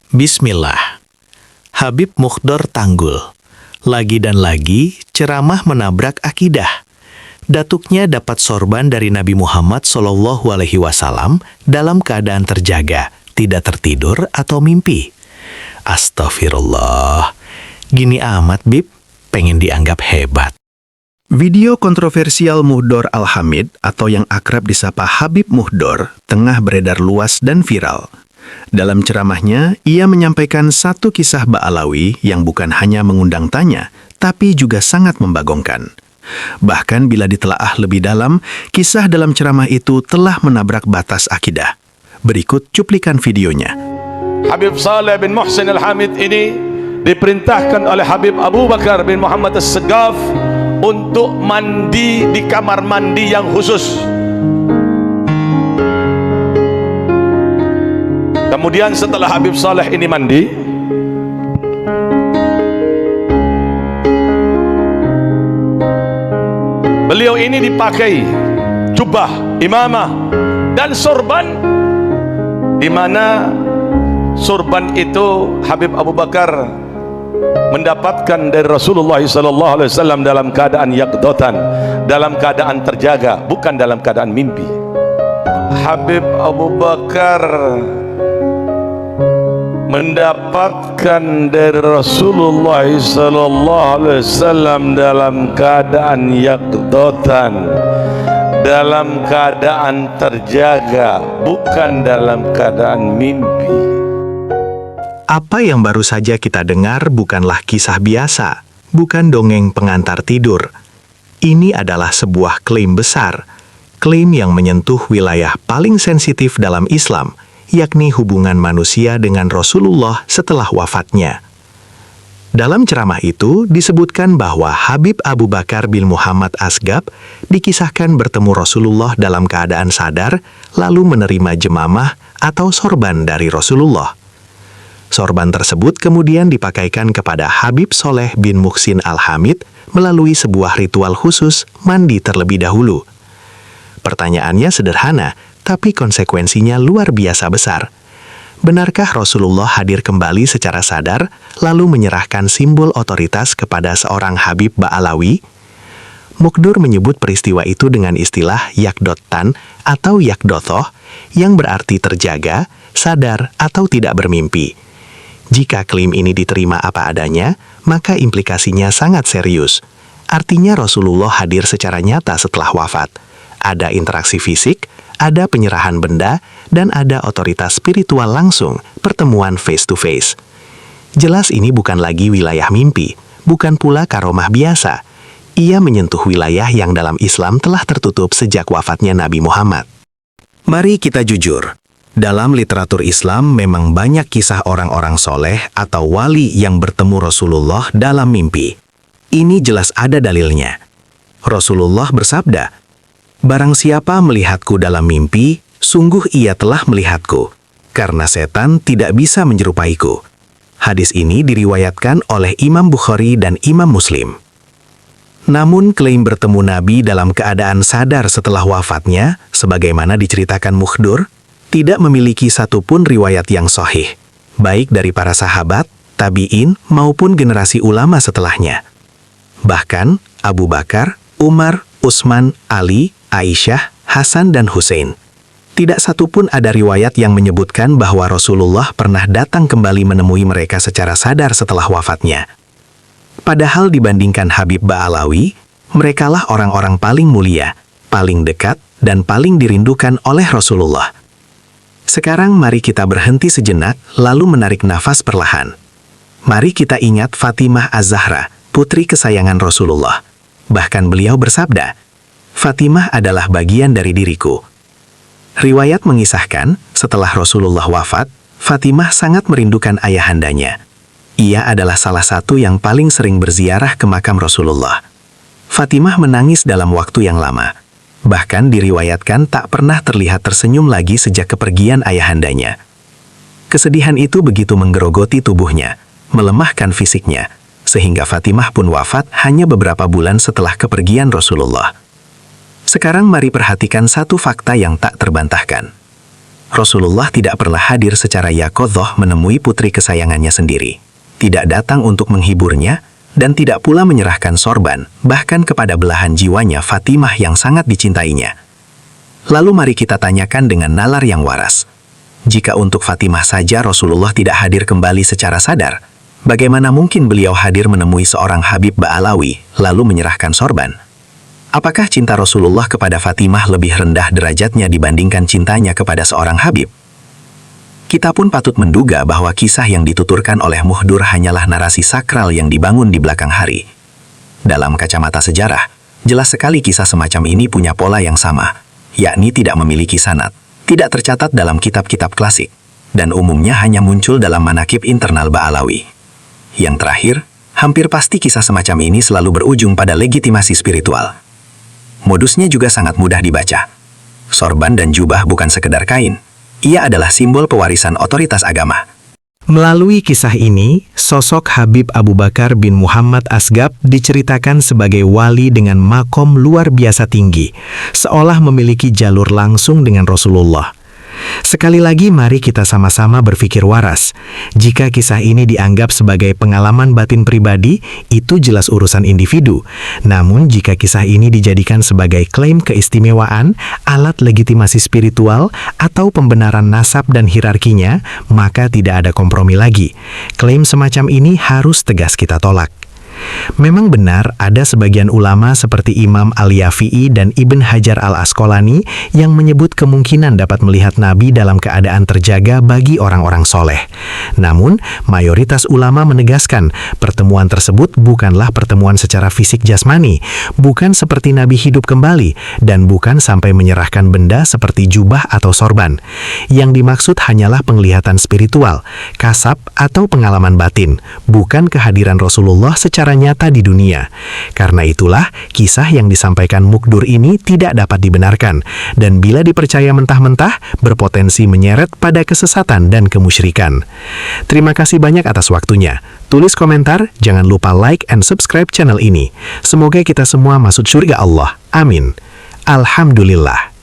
Bismillah. Habib Mukhdar Tanggul. Lagi dan lagi, ceramah menabrak akidah. Datuknya dapat sorban dari Nabi Muhammad SAW dalam keadaan terjaga, tidak tertidur atau mimpi. Astagfirullah. Gini amat, Bib, pengen dianggap hebat. Video kontroversial Muhdar Al-Hamid atau yang akrab disapa Habib Mukhdar tengah beredar luas dan viral. Dalam ceramahnya, ia menyampaikan satu kisah Ba'alawi yang bukan hanya mengundang tanya, tapi juga sangat membagongkan. Bahkan bila ditelaah lebih dalam, kisah dalam ceramah itu telah menabrak batas akidah. Berikut cuplikan videonya. Habib Saleh bin Muhsin Al-Hamid ini diperintahkan oleh Habib Abu Bakar bin Muhammad As-Segaf untuk mandi di kamar mandi yang khusus. Kemudian setelah Habib Saleh ini mandi, beliau ini dipakai jubah, imamah dan sorban, di mana sorban itu Habib Abu Bakar mendapatkan dari Rasulullah SAW dalam keadaan yaqdatan, dalam keadaan terjaga, bukan dalam keadaan mimpi. Habib Abu Bakar mendapatkan dari Rasulullah SAW dalam keadaan yaqdatan, dalam keadaan terjaga, bukan dalam keadaan mimpi. Apa yang baru saja kita dengar bukanlah kisah biasa, bukan dongeng pengantar tidur. Ini adalah sebuah klaim besar, klaim yang menyentuh wilayah paling sensitif dalam Islam, yakni hubungan manusia dengan Rasulullah setelah wafatnya. Dalam ceramah itu disebutkan bahwa Habib Abu Bakar bin Muhammad Asgab dikisahkan bertemu Rasulullah dalam keadaan sadar, lalu menerima jemamah atau sorban dari Rasulullah. Sorban tersebut kemudian dipakaikan kepada Habib Soleh bin Muhsin Al-Hamid melalui sebuah ritual khusus mandi terlebih dahulu. Pertanyaannya sederhana, tapi konsekuensinya luar biasa besar. Benarkah Rasulullah hadir kembali secara sadar, lalu menyerahkan simbol otoritas kepada seorang Habib Ba'alawi? Mukhdar menyebut peristiwa itu dengan istilah yaqdatan atau yaqdothoh, yang berarti terjaga, sadar, atau tidak bermimpi. Jika klaim ini diterima apa adanya, maka implikasinya sangat serius. Artinya Rasulullah hadir secara nyata setelah wafat. Ada interaksi fisik, ada penyerahan benda, dan ada otoritas spiritual langsung, pertemuan face to face. Jelas ini bukan lagi wilayah mimpi, bukan pula karomah biasa. Ia menyentuh wilayah yang dalam Islam telah tertutup sejak wafatnya Nabi Muhammad. Mari kita jujur, dalam literatur Islam memang banyak kisah orang-orang soleh atau wali yang bertemu Rasulullah dalam mimpi. Ini jelas ada dalilnya. Rasulullah bersabda, "Barang siapa melihatku dalam mimpi, sungguh ia telah melihatku, karena setan tidak bisa menyerupaiku." Hadis ini diriwayatkan oleh Imam Bukhari dan Imam Muslim. Namun klaim bertemu Nabi dalam keadaan sadar setelah wafatnya, sebagaimana diceritakan Mukhdar, tidak memiliki satupun riwayat yang sahih, baik dari para sahabat, tabi'in, maupun generasi ulama setelahnya. Bahkan, Abu Bakar, Umar, Utsman, Ali, Aisyah, Hasan, dan Hussein. Tidak satupun ada riwayat yang menyebutkan bahwa Rasulullah pernah datang kembali menemui mereka secara sadar setelah wafatnya. Padahal dibandingkan Habib Ba'alawi, merekalah orang-orang paling mulia, paling dekat, dan paling dirindukan oleh Rasulullah. Sekarang mari kita berhenti sejenak, lalu menarik nafas perlahan. Mari kita ingat Fatimah Az-Zahra, putri kesayangan Rasulullah. Bahkan beliau bersabda, "Fatimah adalah bagian dari diriku." Riwayat mengisahkan, setelah Rasulullah wafat, Fatimah sangat merindukan ayahandanya. Ia adalah salah satu yang paling sering berziarah ke makam Rasulullah. Fatimah menangis dalam waktu yang lama. Bahkan diriwayatkan tak pernah terlihat tersenyum lagi sejak kepergian ayahandanya. Kesedihan itu begitu menggerogoti tubuhnya, melemahkan fisiknya, sehingga Fatimah pun wafat hanya beberapa bulan setelah kepergian Rasulullah. Sekarang mari perhatikan satu fakta yang tak terbantahkan. Rasulullah tidak pernah hadir secara yaqodzah menemui putri kesayangannya sendiri. Tidak datang untuk menghiburnya, dan tidak pula menyerahkan sorban, bahkan kepada belahan jiwanya Fatimah yang sangat dicintainya. Lalu mari kita tanyakan dengan nalar yang waras. Jika untuk Fatimah saja Rasulullah tidak hadir kembali secara sadar, bagaimana mungkin beliau hadir menemui seorang Habib Ba'alawi, lalu menyerahkan sorban? Apakah cinta Rasulullah kepada Fatimah lebih rendah derajatnya dibandingkan cintanya kepada seorang Habib? Kita pun patut menduga bahwa kisah yang dituturkan oleh Muhdur hanyalah narasi sakral yang dibangun di belakang hari. Dalam kacamata sejarah, jelas sekali kisah semacam ini punya pola yang sama, yakni tidak memiliki sanad, tidak tercatat dalam kitab-kitab klasik, dan umumnya hanya muncul dalam manakib internal Ba'alawi. Yang terakhir, hampir pasti kisah semacam ini selalu berujung pada legitimasi spiritual. Modusnya juga sangat mudah dibaca. Sorban dan jubah bukan sekedar kain. Ia adalah simbol pewarisan otoritas agama. Melalui kisah ini, sosok Habib Abu Bakar bin Muhammad Asgab diceritakan sebagai wali dengan makom luar biasa tinggi, seolah memiliki jalur langsung dengan Rasulullah. Sekali lagi mari kita sama-sama berpikir waras. Jika kisah ini dianggap sebagai pengalaman batin pribadi, itu jelas urusan individu. Namun jika kisah ini dijadikan sebagai klaim keistimewaan, alat legitimasi spiritual, atau pembenaran nasab dan hierarkinya, maka tidak ada kompromi lagi. Klaim semacam ini harus tegas kita tolak. Memang benar ada sebagian ulama seperti Imam Al-Yafi'i dan Ibn Hajar Al-Asqalani yang menyebut kemungkinan dapat melihat Nabi dalam keadaan terjaga bagi orang-orang soleh. Namun, mayoritas ulama menegaskan pertemuan tersebut bukanlah pertemuan secara fisik jasmani, bukan seperti Nabi hidup kembali, dan bukan sampai menyerahkan benda seperti jubah atau sorban. Yang dimaksud hanyalah penglihatan spiritual, kasab atau pengalaman batin, bukan kehadiran Rasulullah secara nyata di dunia. Karena itulah, kisah yang disampaikan Muhdur ini tidak dapat dibenarkan, dan bila dipercaya mentah-mentah, berpotensi menyeret pada kesesatan dan kemusyrikan. Terima kasih banyak atas waktunya. Tulis komentar, jangan lupa like and subscribe channel ini. Semoga kita semua masuk surga Allah. Amin. Alhamdulillah.